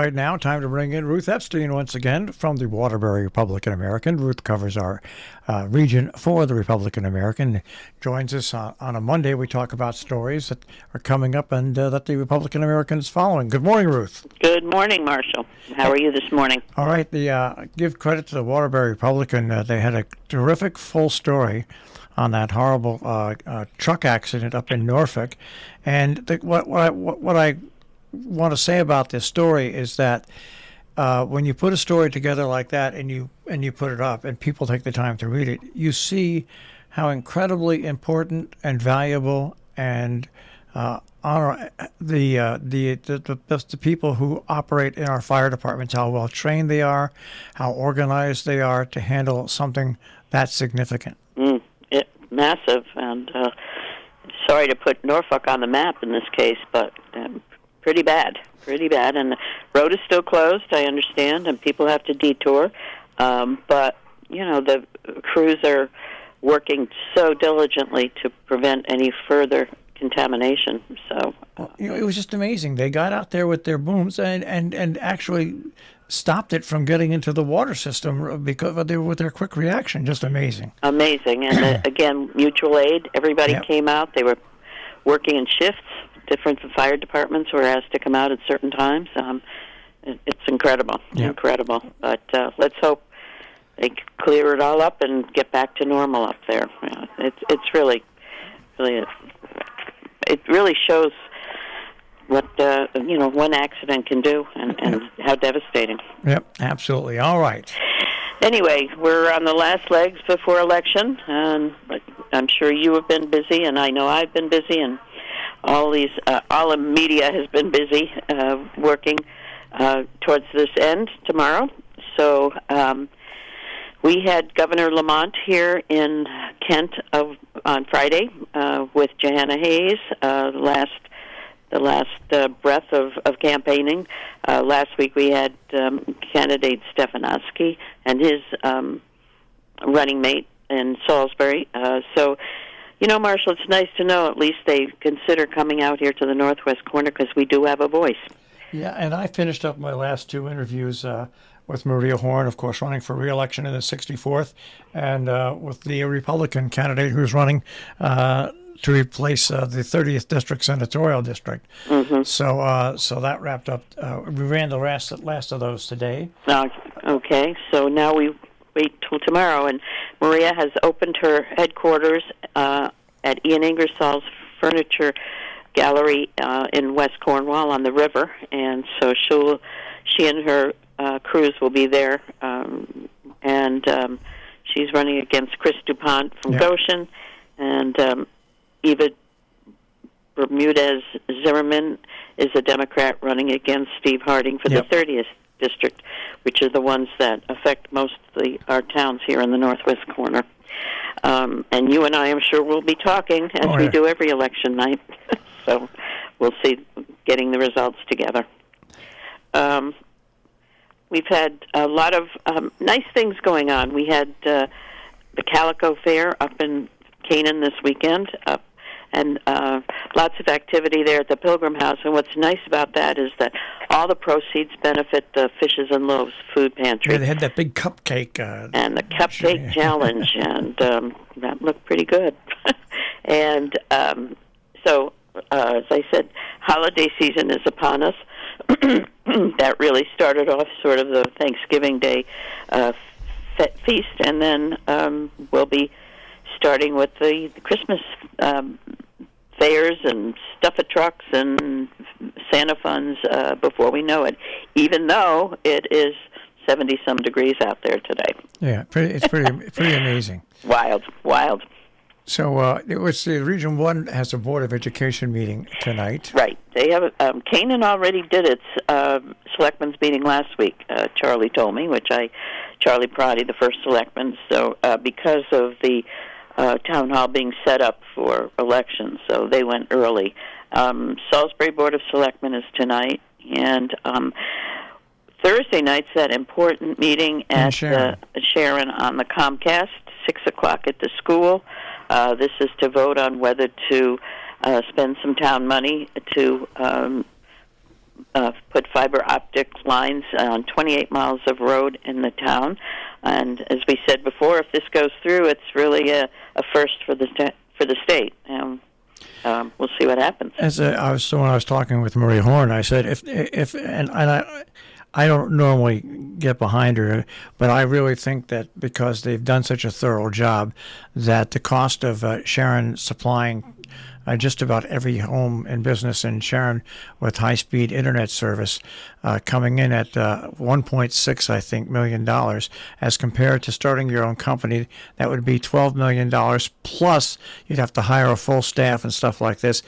Right now, time to bring in Ruth Epstein once again from the Waterbury Republican American. Ruth covers our region for the Republican American. Joins us on a Monday. We talk about stories that are coming up and that the Republican American is following. Good morning, Ruth. Good morning, Marshall. How are you this morning? All right. Give credit to the Waterbury Republican. They had a terrific full story on that horrible truck accident up in Norfolk. And what I want to say about this story is that when you put a story together like that and you put it up and people take the time to read it, you see how incredibly important and valuable and honor the people who operate in our fire departments, how well trained they are, how organized they are to handle something that significant. Massive, and sorry to put Norfolk on the map in this case, but pretty bad, and the road is still closed, I understand, and people have to detour, but, the crews are working so diligently to prevent any further contamination, so... it was just amazing. They got out there with their booms and actually stopped it from getting into the water system with their quick reaction. Just amazing. Amazing, and again, mutual aid, everybody came out, they were working in shifts. Different fire departments were asked to come out at certain times. It's incredible, incredible. But let's hope they clear it all up and get back to normal up there. It's really, it really shows what one accident can do and how devastating. Yep, absolutely. All right. Anyway, we're on the last legs before election, and I'm sure you have been busy, and I know I've been busy, and all the media has been busy working towards this end tomorrow. So we had Governor Lamont here in Kent on Friday with Johanna Hayes. The last breath of campaigning. Last week we had candidate Stefanowski and his running mate in Salisbury. So. Marshall, it's nice to know at least they consider coming out here to the northwest corner because we do have a voice. Yeah, and I finished up my last two interviews with Maria Horn, of course, running for re-election in the 64th, and with the Republican candidate who's running to replace the 30th District Senatorial District. Mm-hmm. So that wrapped up. We ran the last of those today. Okay, so now we wait till tomorrow, and Maria has opened her headquarters at Ian Ingersoll's Furniture Gallery in West Cornwall on the river, and so she and her crews will be there, and she's running against Chris DuPont from Goshen, and Eva Bermudez Zimmerman is a Democrat running against Steve Harding for the 30th District, which are the ones that affect most of our towns here in the northwest corner. And you and I, I'm sure, will be talking as we do every election night. So we'll see, getting the results together. We've had a lot of nice things going on. We had the Calico Fair up in Canaan this weekend, and lots of activity there at the Pilgrim House. And what's nice about that is that all the proceeds benefit the Fishes and Loaves food pantry. Yeah, they had that big cupcake. And the cupcake challenge, and that looked pretty good. And so, as I said, holiday season is upon us. That really started off sort of the Thanksgiving Day feast, and then we'll be starting with the Christmas fairs and stuff-a-trucks and Santa funds before we know it, even though it is 70-some degrees out there today. Yeah, it's pretty amazing. Wild. So it was the Region 1 has a Board of Education meeting tonight. Right. They have Canaan already did its selectmen's meeting last week, Charlie told me, Charlie Proddy, the first selectman, so because of the town hall being set up for elections, so they went early. Salisbury Board of Selectmen is tonight, and Thursday night's that important meeting at Sharon on the Comcast, 6 o'clock at the school. This is to vote on whether to spend some town money to put fiber optic lines on 28 miles of road in the town. And as we said before, if this goes through, it's really a first for the state. We'll see what happens. When I was talking with Marie Horn, I said I don't normally get behind her, but I really think that because they've done such a thorough job, that the cost of Sharon supplying just about every home and business in Sharon with high-speed internet service coming in at $1.6, I think, $million, as compared to starting your own company, that would be $12 million, plus you'd have to hire a full staff and stuff like this.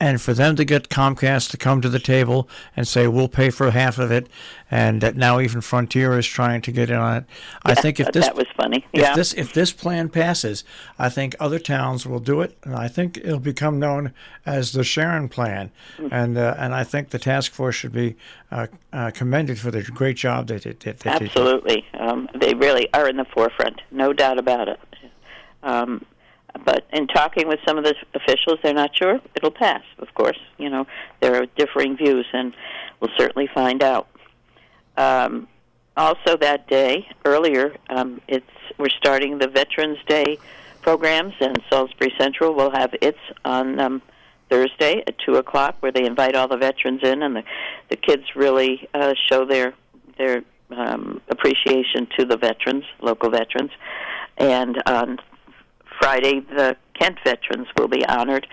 And for them to get Comcast to come to the table and say, we'll pay for half of it, and that now even Frontier is trying to get in on it. Yeah, I think if this that was funny. Yeah. If this plan passes, I think other towns will do it, and I think it'll become known as the Sharon Plan. And I think the task force should be commended for the great job that they did. Absolutely. They really are in the forefront, no doubt about it. But in talking with some of the officials, they're not sure it'll pass, of course. You know, there are differing views, and we'll certainly find out. Also that day, earlier, we're starting the Veterans Day programs, and Salisbury Central will have its on Thursday at 2 o'clock, where they invite all the veterans in, and the kids really show their appreciation to the veterans, local veterans. And on Friday, the Kent veterans will be honored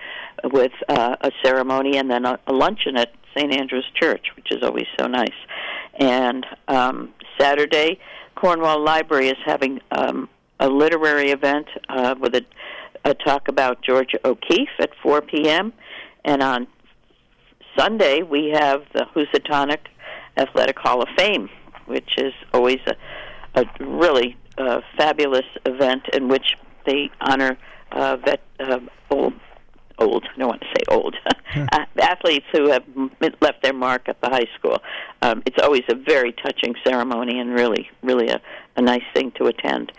with a ceremony and then a luncheon at St. Andrew's Church, which is always so nice. And Saturday, Cornwall Library is having a literary event with a talk about Georgia O'Keeffe at 4 p.m. And on Sunday, we have the Housatonic Athletic Hall of Fame, which is always a really fabulous event in which they honor old, I don't want to say old, athletes who have left their mark at the high school. It's always a very touching ceremony and really a nice thing to attend.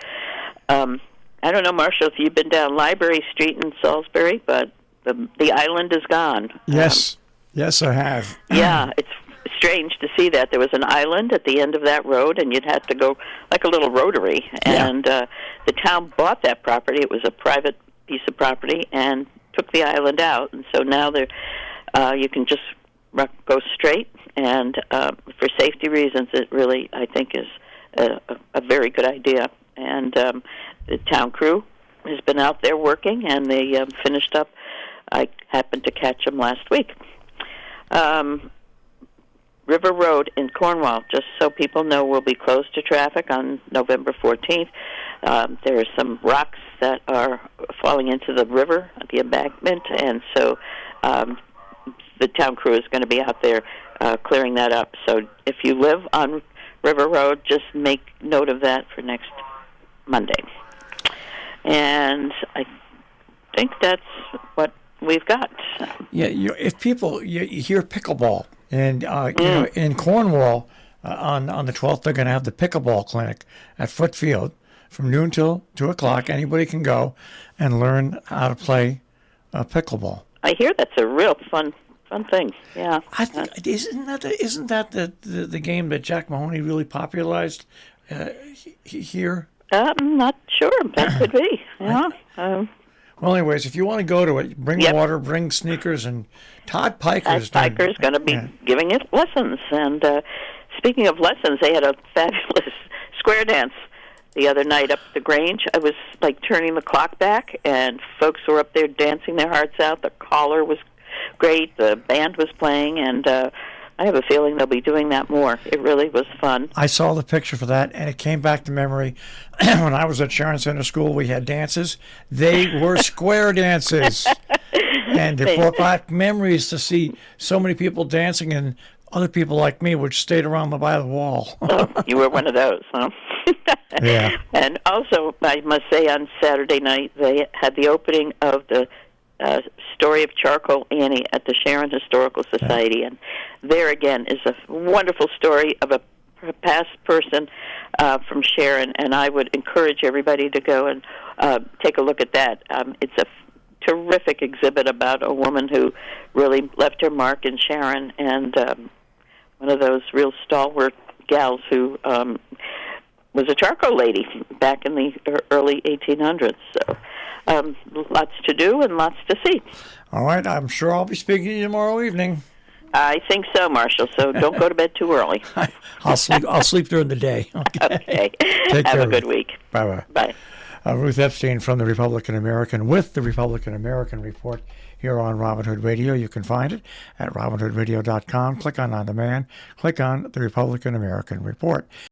I don't know, Marshall, if you've been down Library Street in Salisbury, but the island is gone. Yes, yes, I have. Yeah, it's strange to see that. There was an island at the end of that road, and you'd have to go like a little rotary. And the town bought that property. It was a private piece of property and took the island out. And so now you can just go straight. And for safety reasons, it really, I think, is a very good idea. And the town crew has been out there working, and they finished up. I happened to catch them last week. River Road in Cornwall, just so people know, will be closed to traffic on November 14th. There are some rocks that are falling into the river, the embankment, and so the town crew is going to be out there clearing that up. So if you live on River Road, just make note of that for next Monday. And I think that's what we've got. Yeah, if people you hear pickleball, and you know, in Cornwall on the 12th, they're going to have the pickleball clinic at Foot Field from noon till 2 o'clock. Anybody can go and learn how to play pickleball. I hear that's a real fun thing. Yeah, I think isn't that the game that Jack Mahoney really popularized here? I'm not sure. That could be. Yeah. Well, anyways, if you want to go to it, bring water, bring sneakers, and Todd Piker's going to be giving it lessons. And speaking of lessons, they had a fabulous square dance the other night up the Grange. I was like turning the clock back, and folks were up there dancing their hearts out. The caller was great. The band was playing, and I have a feeling they'll be doing that more. It really was fun. I saw the picture for that, and it came back to memory. When I was at Sharon Center School, we had dances. They were square dances. And it brought back memories to see so many people dancing, and other people like me which stayed around by the wall. Oh, you were one of those, huh? Yeah. And also, I must say, on Saturday night, they had the opening of the Story of Charcoal Annie at the Sharon Historical Society. And there again is a wonderful story of a past person from Sharon, and I would encourage everybody to go and take a look at that. It's a terrific exhibit about a woman who really left her mark in Sharon, and one of those real stalwart gals who was a charcoal lady back in the early 1800s. So lots to do and lots to see. All right, I'm sure I'll be speaking to you tomorrow evening. I think so, Marshall. So don't go to bed too early. I'll sleep during the day. Okay. Take Have care. a good week. Bye-bye. Bye. Ruth Epstein from the Republican American with the Republican American Report here on Robin Hood Radio. You can find it at robinhoodradio.com. Click on demand. Click on the Republican American Report.